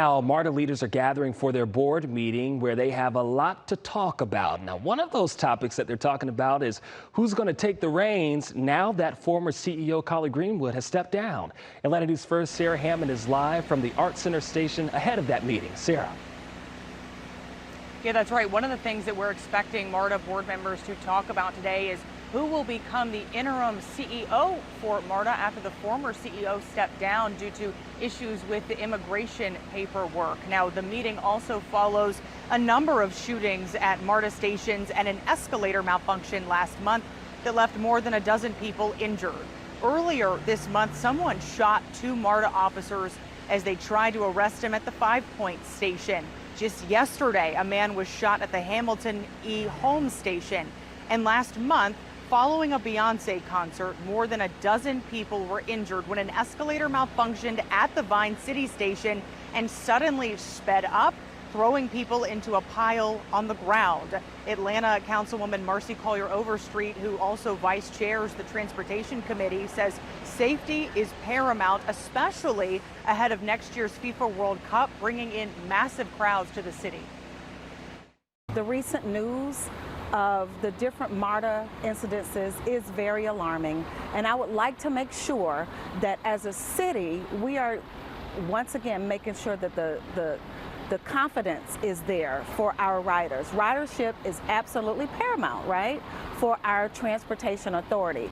Now, MARTA leaders are gathering for their board meeting where they have a lot to talk about. Now, one of those topics that they're talking about is who's going to take the reins now that former CEO Collie Greenwood has stepped down. Atlanta News First Sarah Hammond is live from the Art Center station ahead of that meeting. Sarah. Yeah, that's right. One of the things that we're expecting MARTA board members to talk about today is who will become the interim CEO for MARTA after the former CEO stepped down due to issues with the immigration paperwork. Now, the meeting also follows a number of shootings at MARTA stations and an escalator malfunction last month that left more than a dozen people injured. Earlier this month, someone shot two MARTA officers as they tried to arrest him at the 5 Point station. Just yesterday, a man was shot at the Hamilton E. Holmes station. And last month, following a Beyonce concert, more than a dozen people were injured when an escalator malfunctioned at the Vine City station and suddenly sped up, throwing people into a pile on the ground. Atlanta Councilwoman Marcy Collier-Overstreet, who also vice chairs the Transportation Committee, says safety is paramount, especially ahead of next year's FIFA World Cup, bringing in massive crowds to the city. The recent news of the different MARTA incidences is very alarming, and I would like to make sure that as a city we are once again making sure that the confidence is there for our riders. Ridership is absolutely paramount, right, for our transportation authority.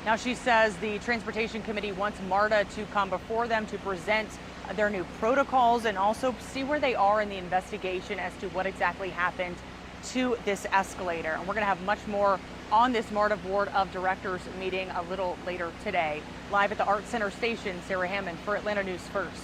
Now, she says the Transportation Committee wants MARTA to come before them to present their new protocols and also see where they are in the investigation as to what exactly happened to this escalator. And we're going to have much more on this MARTA Board of Directors meeting a little later today. Live at the Art Center station, Sarah Hammond for Atlanta News First.